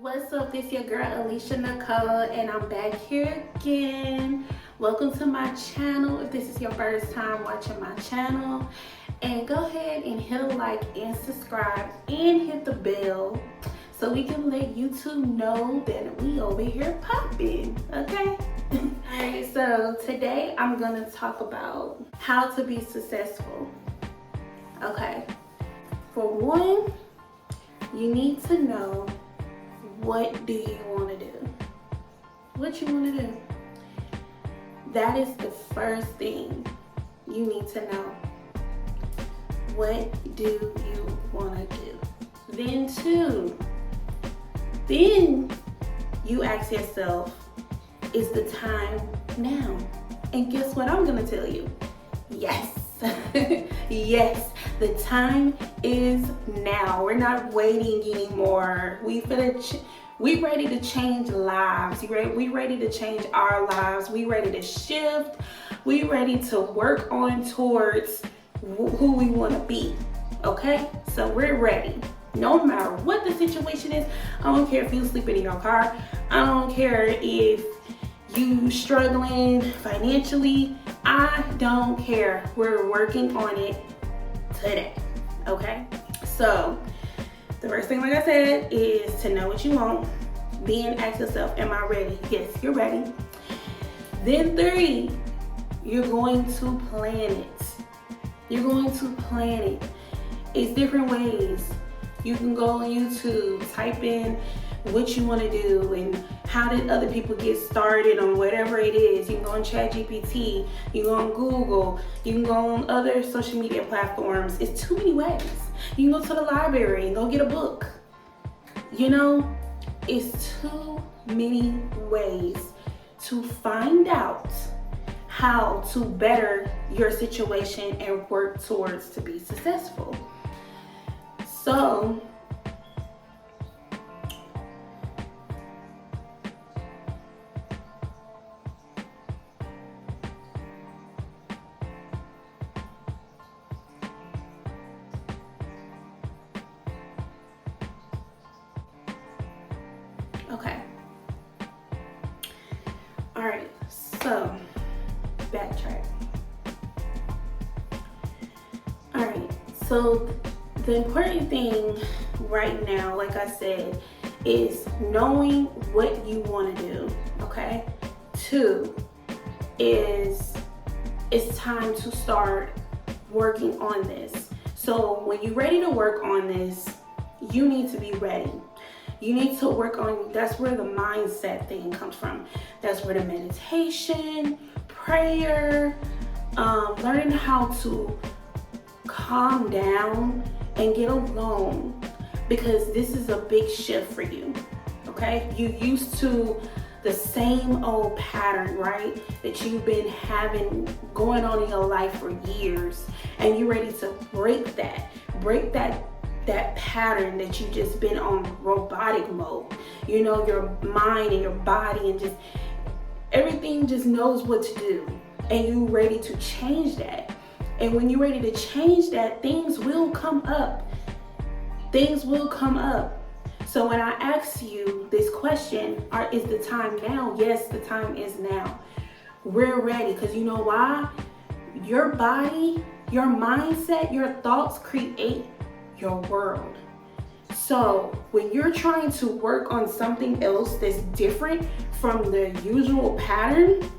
What's up? This your girl Alicia Nicole, and I'm back here again. Welcome to my channel. If this is your first time watching my channel, and go ahead and hit a like and subscribe and hit the bell so we can let YouTube know that we over here popping. Okay. Alright, so today I'm gonna talk about how to be successful. Okay, for one, you need to know, what do you want to do? What you want to do? That is the first thing you need to know. What do you want to do? Then two, then you ask yourself, is the time now? And guess what I'm going to tell you? Yes. Yes, the time is now. We're not waiting anymore. We ready to change lives. We ready to change our lives. We ready to shift. We ready to work on towards who we want to be. Okay, so we're ready. No matter what the situation is. I don't care if you sleeping in your car. I don't care if you struggling financially. I don't care. We're working on it today. Okay, so the first thing, like I said, is to know what you want. Then ask yourself, am I ready? Yes, you're ready. Then three, you're going to plan it. You're going to plan it. It's different ways. You can go on YouTube, type in what you want to do and how did other people get started on whatever it is. You can go on ChatGPT, you can go on Google, you can go on other social media platforms. It's too many ways. You can go to the library and go get a book. You know, it's too many ways to find out how to better your situation and work towards to be successful. So okay. All right, so backtrack. All right, so the important thing right now, like I said, is knowing what you want to do, okay? Two is it's time to start working on this. So when you're ready to work on this, you need to be ready. You need to work on, that's where the mindset thing comes from. That's where the meditation, prayer, learning how to calm down and get alone, because this is a big shift for you, okay? You used to the same old pattern, right? That you've been having going on in your life for years, and you're ready to break that pattern that you just been on robotic mode. You know, your mind and your body and just everything just knows what to do, and you ready to change that. And when you're ready to change that, things will come up. Things will come up. So when I ask you this question, is the time now? Yes, the time is now. We're ready, because you know why? Your body, your mindset, your thoughts create your world. So when you're trying to work on something else that's different from the usual pattern,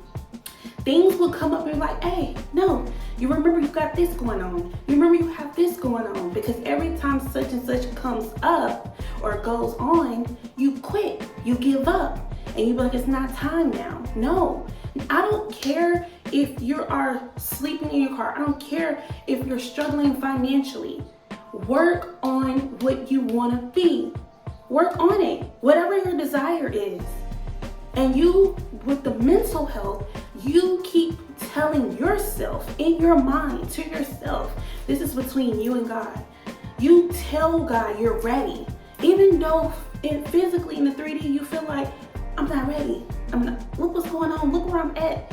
things will come up and be like, hey, no, you remember you got this going on. You remember you have this going on. Because every time such and such comes up or goes on, you quit, you give up. And you be like, it's not time now. No, I don't care if you are sleeping in your car. I don't care if you're struggling financially. Work on what you want to be. Work on it, whatever your desire is. And you, with the mental health, you keep telling yourself in your mind to yourself, this is between you and God. You tell God you're ready. Even though physically in the 3D you feel like, I'm not ready. Look what's going on. Look where I'm at.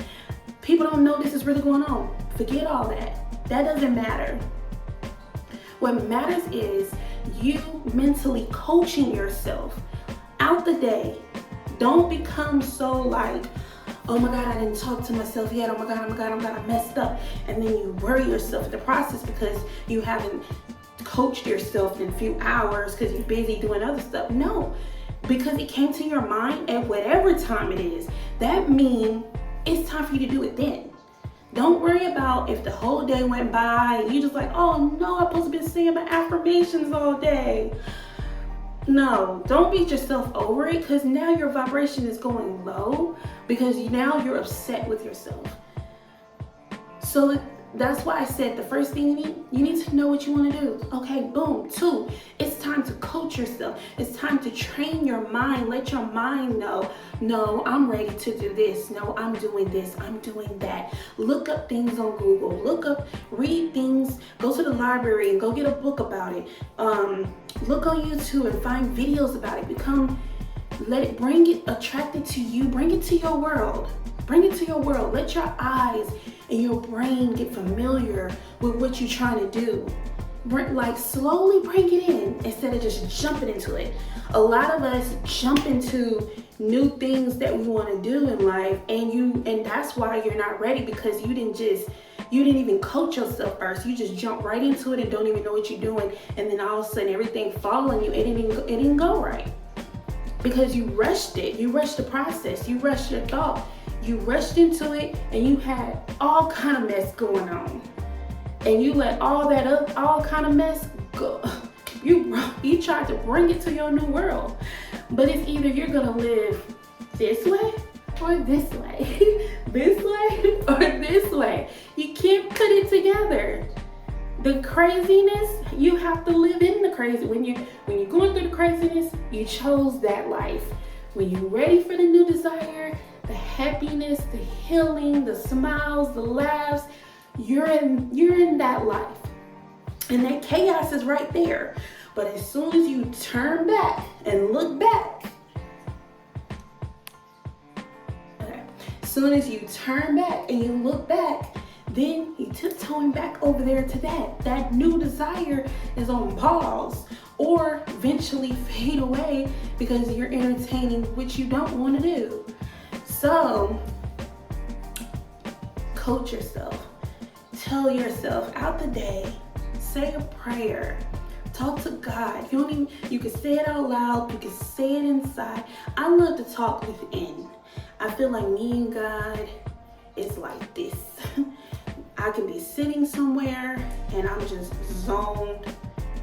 People don't know this is really going on. Forget all that. That doesn't matter. What matters is you mentally coaching yourself out the day. Don't become so like, oh my God, I didn't talk to myself yet. Oh my God, I messed up. And then you worry yourself in the process because you haven't coached yourself in a few hours because you're busy doing other stuff. No, because it came to your mind at whatever time it is. That means it's time for you to do it then. Don't worry about if the whole day went by and you just like, oh no, I'm supposed to be saying my affirmations all day. No, don't beat yourself over it, because now your vibration is going low because now you're upset with yourself. So that's why I said the first thing you need to know what you want to do. Okay, boom. 2, it's time to coach yourself. It's time to train your mind. Let your mind know, no, I'm ready to do this. No, I'm doing this. I'm doing that. Look up things on Google. Read things. Go to the library and go get a book about it. Look on YouTube and find videos about it. Bring it, attract it to you. Bring it to your world. Let your eyes and your brain get familiar with what you're trying to do. Slowly bring it in instead of just jumping into it. A lot of us jump into new things that we want to do in life, and that's why you're not ready, because you didn't even coach yourself first. You just jump right into it and don't even know what you're doing, and then all of a sudden everything following you, it didn't go right. Because you rushed it. You rushed the process. You rushed your thought. You rushed into it and you had all kind of mess going on. And you let all kind of mess go. You tried to bring it to your new world. But it's either you're gonna live this way or this way. This way or this way. You can't put it together. The craziness, you have to live in the crazy. When you're going through the craziness, you chose that life. When you're ready for the new desire, the happiness, the healing, the smiles, the laughs, you're in that life. And that chaos is right there. But as soon as you turn back and look back, as soon as you turn back and you look back, then you tiptoeing back over there to that new desire is on pause, or eventually fade away because you're entertaining what you don't want to do. So coach yourself. Tell yourself out the day, say a prayer, talk to God. You can say it out loud, you can say it inside. I love to talk within. I feel like me and God is like this. I can be sitting somewhere and I'm just zoned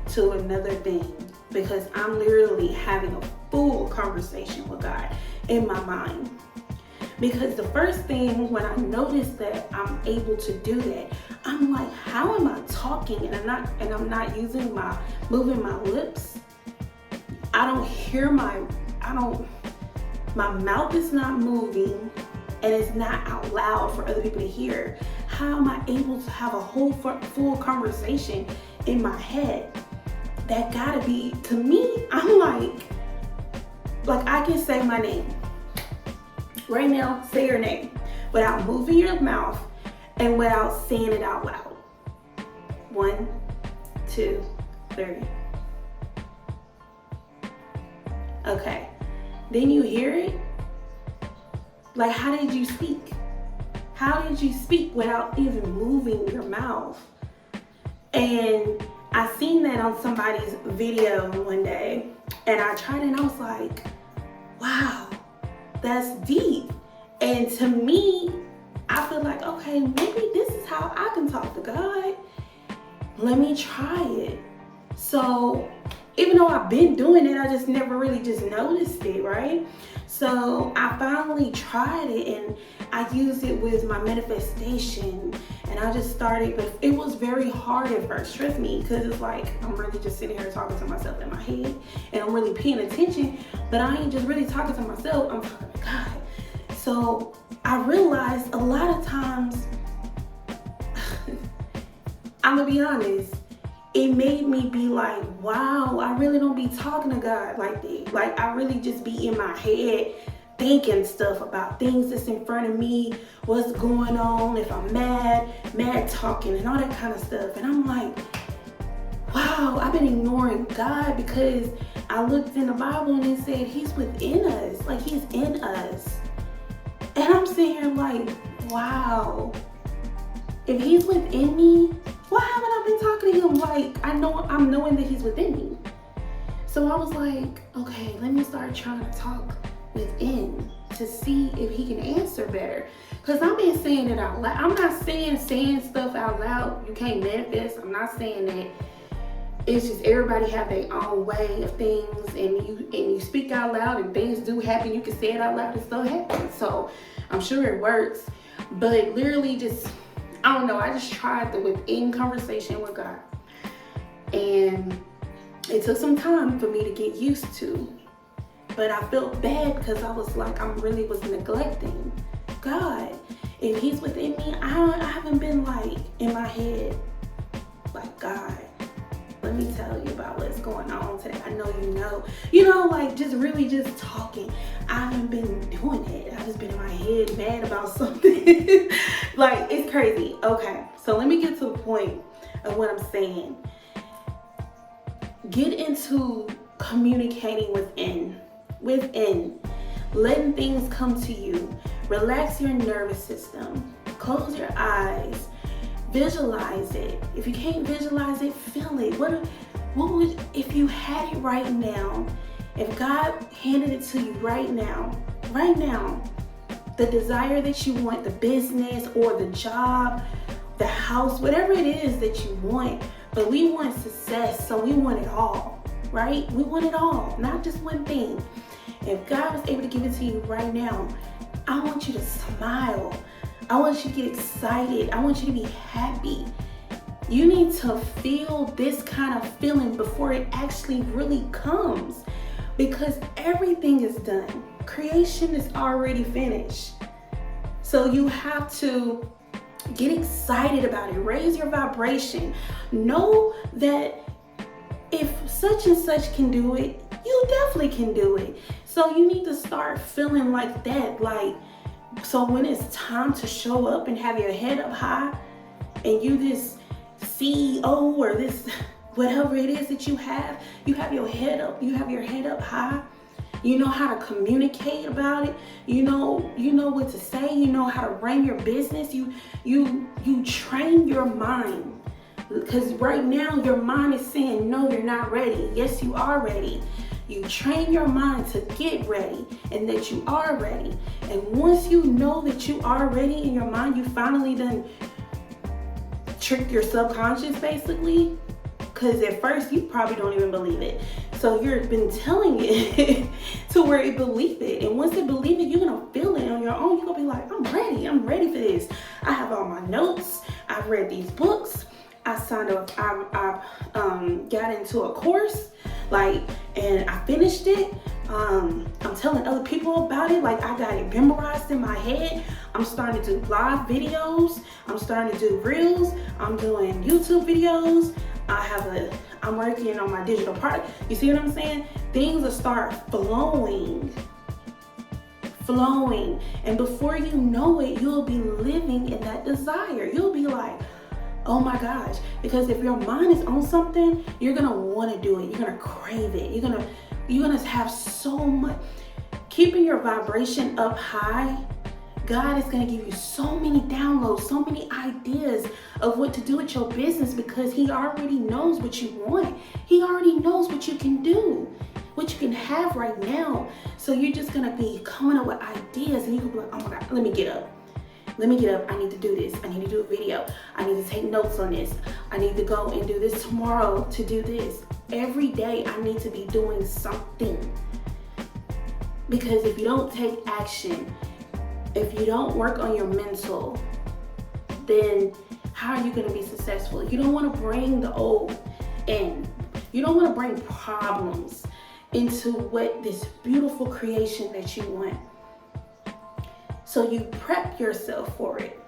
to another thing because I'm literally having a full conversation with God in my mind. Because the first thing when I noticed that I'm able to do that, I'm like, how am I talking and I'm not moving my lips? My mouth is not moving and it's not out loud for other people to hear. How am I able to have a whole full conversation in my head? That gotta be, to me, I'm like I can say my name. Right now, say your name without moving your mouth and without saying it out loud. 1, 2, 3. Okay, then you hear it. Like, how did you speak? How did you speak without even moving your mouth? And I seen that on somebody's video one day, and I tried it and I was like, wow, that's deep. And to me, I feel like, okay, maybe this is how I can talk to God. Let me try it. So even though I've been doing it, I just never really just noticed it, right? So I finally tried it and I used it with my manifestation, and I just started, but it was very hard at first, trust me, because it's like I'm really just sitting here talking to myself in my head and I'm really paying attention, but I ain't just really talking to myself, I'm talking to God. So I realized a lot of times, I'm gonna be honest, it made me be like, wow, I really don't be talking to God like that. Like, I really just be in my head thinking stuff about things that's in front of me, what's going on, if I'm mad talking and all that kind of stuff. And I'm like, wow, I've been ignoring God because I I looked in the Bible and it said he's within us, like he's in us. And I'm sitting here like, wow, if he's within me, why haven't I been talking to him? Like, I'm knowing that he's within me. So I was like, okay, let me start trying to talk within to see if he can answer better. Because I've been saying it out loud. I'm not saying stuff out loud you can't manifest. I'm not saying that. It's just everybody have their own way of things, and you speak out loud and things do happen. You can say it out loud and stuff happens. So I'm sure it works. But literally just, I don't know, I just tried the within conversation with God. And it took some time for me to get used to. But I felt bad because I was like, I really was neglecting God. If he's within me, I haven't been like in my head, like, God, let me tell you about what's going on today. I know you know, like just really just talking. I haven't been doing it. I've just been in my head mad about something. Like, it's crazy. Okay, so let me get to the point of what I'm saying. Get into communicating within, letting things come to you. Relax your nervous system. Close your eyes. Visualize it. If you can't visualize it, feel it. What would, if you had it right now, if God handed it to you right now, the desire that you want, the business or the job, the house, whatever it is that you want, but we want success, so we want it all, right? We want it all, not just one thing. If God was able to give it to you right now, I want you to smile. I want you to get excited. I want you to be happy. You need to feel this kind of feeling before it actually really comes, because everything is done. Creation is already finished. So you have to get excited about it. Raise your vibration. Know that if such and such can do it, you definitely can do it. So you need to start feeling like that. Like, so when it's time to show up and have your head up high, and you this CEO or this whatever it is that you have your head up, high. You know how to communicate about it. You know what to say. You know how to run your business. You train your mind, because right now your mind is saying no, you're not ready. Yes, you are ready. You train your mind to get ready and that you are ready. And once you know that you are ready in your mind, you finally done tricked your subconscious basically. Because at first you probably don't even believe it. So you've been telling it to where it believe it. And once it believe it, you're gonna feel it on your own. You're gonna be like, I'm ready for this. I have all my notes. I've read these books. I signed up, I got into a course, and I finished it. I'm telling other people about it. Like, I got it memorized in my head. I'm starting to do live videos. I'm starting to do reels. I'm doing YouTube videos. I'm working on my digital product. You see what I'm saying? Things will start flowing. And before you know it, you'll be living in that desire. You'll be like, oh my gosh. Because if your mind is on something, you're gonna want to do it. You're gonna crave it. You're gonna have so much. Keeping your vibration up high, God is gonna give you so many downloads, so many ideas of what to do with your business, because He already knows what you want. He already knows what you can do, what you can have right now. So you're just gonna be coming up with ideas, and you can be like, oh my God, let me get up. I need to do this. I need to do a video. I need to take notes on this. I need to go and do this tomorrow to do this. Every day I need to be doing something. Because if you don't take action, if you don't work on your mental, then how are you going to be successful? You don't want to bring the old in. You don't want to bring problems into what this beautiful creation that you want. So you prep yourself for it.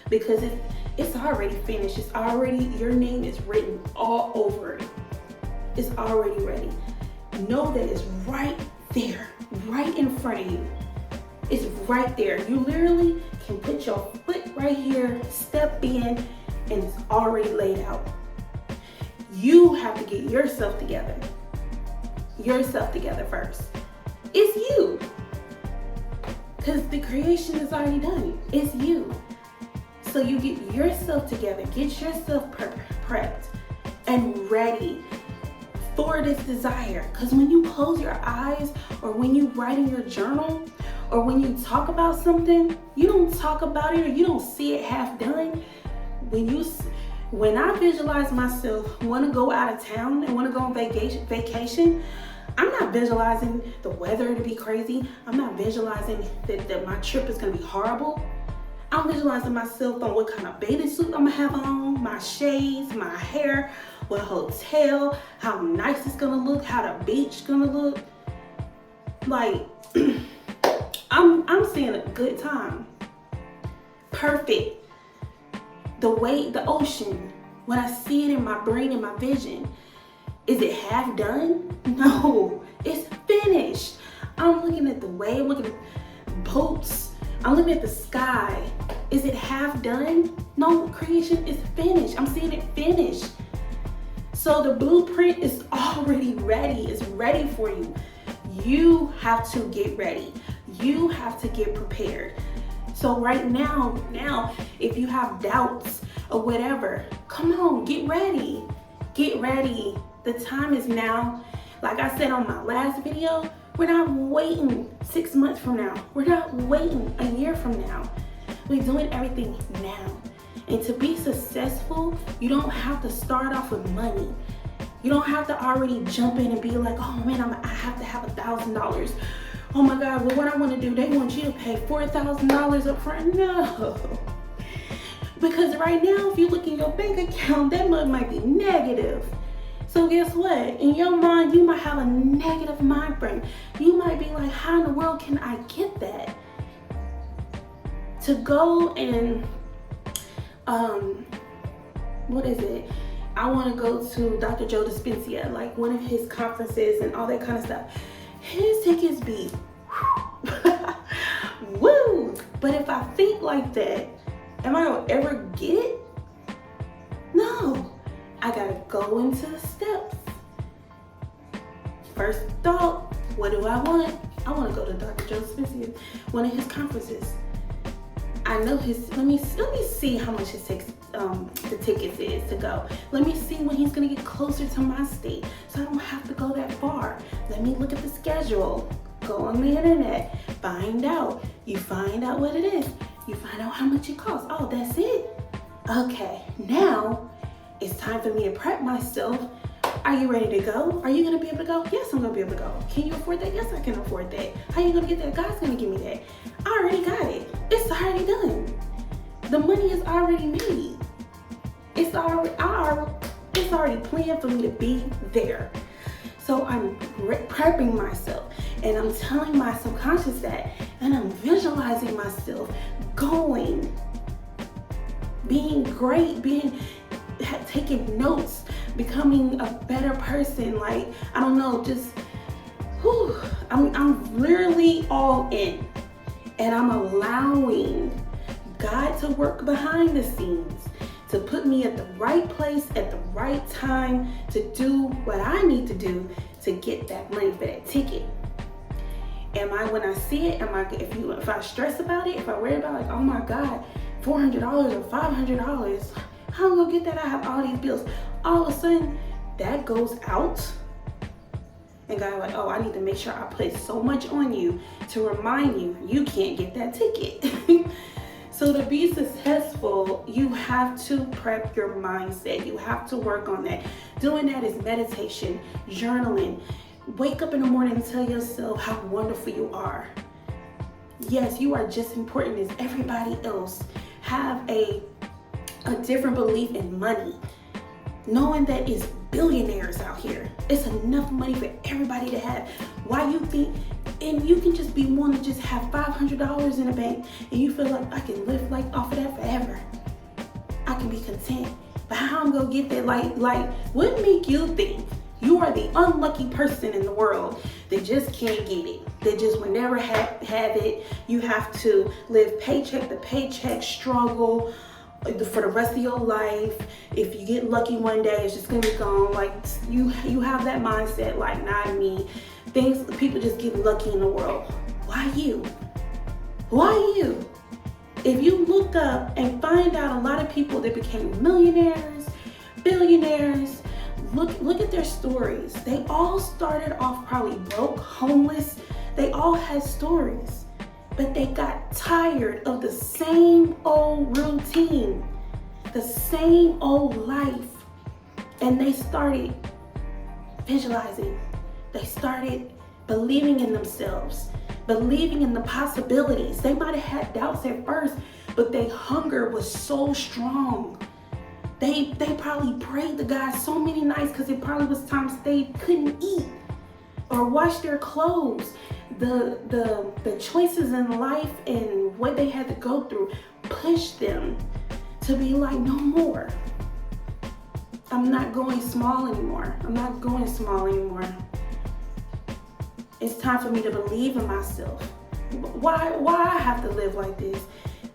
Because it's already finished. It's already, your name is written all over it. It's already ready. Know that it's right there, right in front of you. It's right there. You literally can put your foot right here, step in, and it's already laid out. You have to get yourself together. Yourself together first. It's you. Because the creation is already done. It's you. So you get yourself together. Get yourself prepped and ready for this desire. Because when you close your eyes, or when you write in your journal, or when you talk about something, you don't talk about it, or you don't see it half done. When I visualize myself want to go out of town and want to go on vacation, I'm not visualizing the weather to be crazy. I'm not visualizing that my trip is going to be horrible. I'm visualizing myself on what kind of bathing suit I'm going to have on, my shades, my hair, what hotel, how nice it's going to look, how the beach is going to look. Like, I'm seeing a good time. Perfect. The ocean, when I see it in my brain, in my vision, is it half done? No, it's finished. I'm looking at the wave, I'm looking at boats, I'm looking at the sky. Is it half done? No, creation is finished. I'm seeing it finished. So the blueprint is already ready. It's ready for you. You have to get ready. You have to get prepared. So right now, if you have doubts or whatever, come on, get ready. Get ready. The time is now. Like I said on my last video, we're not waiting 6 months from now. We're not waiting a year from now. We're doing everything now. And to be successful, you don't have to start off with money. You don't have to already jump in and be like, oh man, I have to have $1,000. Oh my God, well, what I want to do, they want you to pay $4,000 up front. No. Because right now, if you look in your bank account, that money might be negative. So guess what? In your mind, you might have a negative mind frame. You might be like, how in the world can I get that? To go and, what is it? I want to go to Dr. Joe Dispenza, like one of his conferences and all that kind of stuff. His tickets be woo. But if I think like that, am I gonna ever get it? No. I gotta go into the steps. First thought, what do I want? I want to go to Dr. Joe Dispenza, one of his conferences. I know let me see how much it takes the tickets is to go. Let me see when he's gonna get closer to my state, so I don't have to go that far. Let me look at the schedule. Go on the internet, find out. You find out what it is. You find out how much it costs. Oh, that's it? Okay, now it's time for me to prep myself. Are you ready to go? Are you gonna be able to go? Yes, I'm gonna be able to go. Can you afford that? Yes, I can afford that. How are you gonna get that? God's gonna give me that. I already got it. It's already done. The money is already made. It's already planned for me to be there. So I'm prepping myself, and I'm telling my subconscious that, and I'm visualizing myself going, being great, taking notes, becoming a better person. Like, I don't know, just, I'm literally all in, and I'm allowing God to work behind the scenes, to put me at the right place at the right time to do what I need to do to get that money for that ticket. When I see it, if I stress about it, if I worry about like, oh my God, $400 or $500, how am I gonna get that? I have all these bills. All of a sudden, that goes out, and God's like, oh, I need to make sure I put so much on you to remind you can't get that ticket. So to be successful, you have to prep your mindset. You have to work on that. Doing that is meditation, journaling. Wake up in the morning and tell yourself how wonderful you are. Yes, you are just important as everybody else. Have a different belief in money. Knowing that it's billionaires out here. It's enough money for everybody to have. Why you think, and you can just be one to just have $500 in the bank and you feel like I can live like off of that forever. I can be content. But how I'm gonna get that? Like what make you think you are the unlucky person in the world that just can't get it? That just will never have it. You have to live paycheck to paycheck, struggle, for the rest of your life. If you get lucky one day, it's just gonna be gone. Like you have that mindset, like not me. People just get lucky in the world. Why you? Why you? If you look up and find out a lot of people that became millionaires, billionaires, look at their stories. They all started off probably broke, homeless. They all had stories, but they got tired of the same old routine, the same old life, and they started visualizing. They started believing in themselves, believing in the possibilities. They might have had doubts at first, but their hunger was so strong. They probably prayed to God so many nights because it probably was times they couldn't eat or wash their clothes. The choices in life and what they had to go through pushed them to be like, no more. I'm not going small anymore. I'm not going small anymore. It's time for me to believe in myself. Why I have to live like this?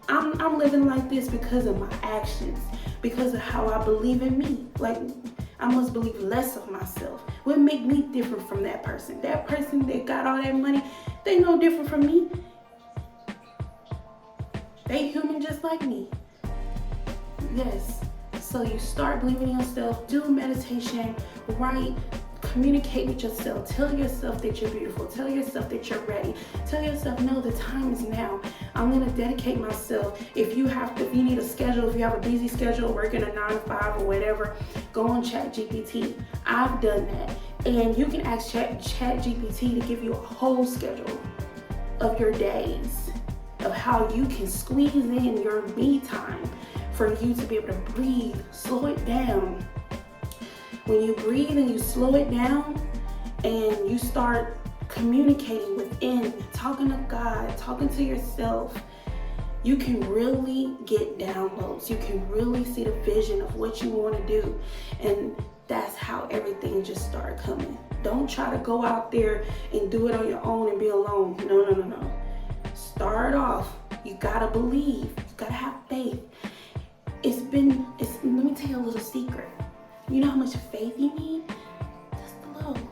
I'm living like this because of my actions, because of how I believe in me. Like, I must believe less of myself. What make me different from that person? That person that got all that money, they no different from me. They human just like me. Yes. So you start believing in yourself, do meditation, write, communicate with yourself. Tell yourself that you're beautiful. Tell yourself that you're ready. Tell yourself, no, the time is now. I'm gonna dedicate myself. If you need a schedule, if you have a busy schedule, working a 9 to 5 or whatever, go on ChatGPT. I've done that. And you can ask ChatGPT to give you a whole schedule of your days, of how you can squeeze in your me time for you to be able to breathe, slow it down. When you breathe and you slow it down and you start communicating within, talking to God, talking to yourself, you can really get downloads. You can really see the vision of what you want to do. And that's how everything just started coming. Don't try to go out there and do it on your own and be alone. No. Start off. You gotta believe. You gotta have faith. Let me tell you a little secret. You know how much faith you need? Just a little.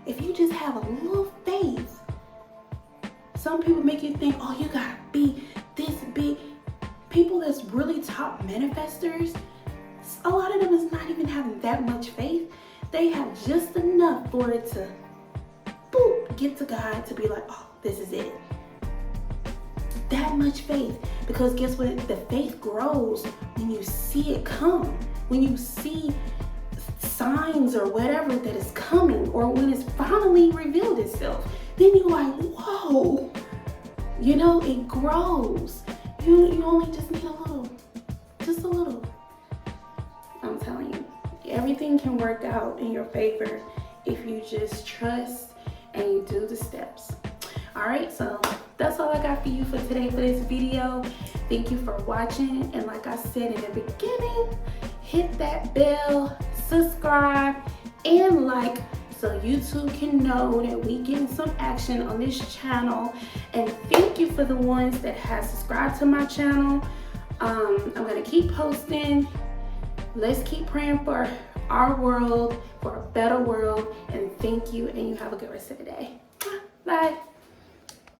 If you just have a little faith, some people make you think, oh, you gotta be this big. People that's really top manifestors, a lot of them is not even having that much faith. They have just enough for it to, boop, get to God to be like, oh, this is it. That much faith. Because guess what? The faith grows when you see it come. When you see signs or whatever that is coming, or when it's finally revealed itself, then you're like, whoa, it grows. You only just need just a little. I'm telling you, everything can work out in your favor if you just trust and you do the steps. All right, so that's all I got for you for today for this video. Thank you for watching, and like I said in the beginning, hit that bell, subscribe, and like, so YouTube can know that we getting some action on this channel. And thank you for the ones that have subscribed to my channel. I'm gonna keep posting. Let's keep praying for our world, for a better world. And thank you, and you have a good rest of the day.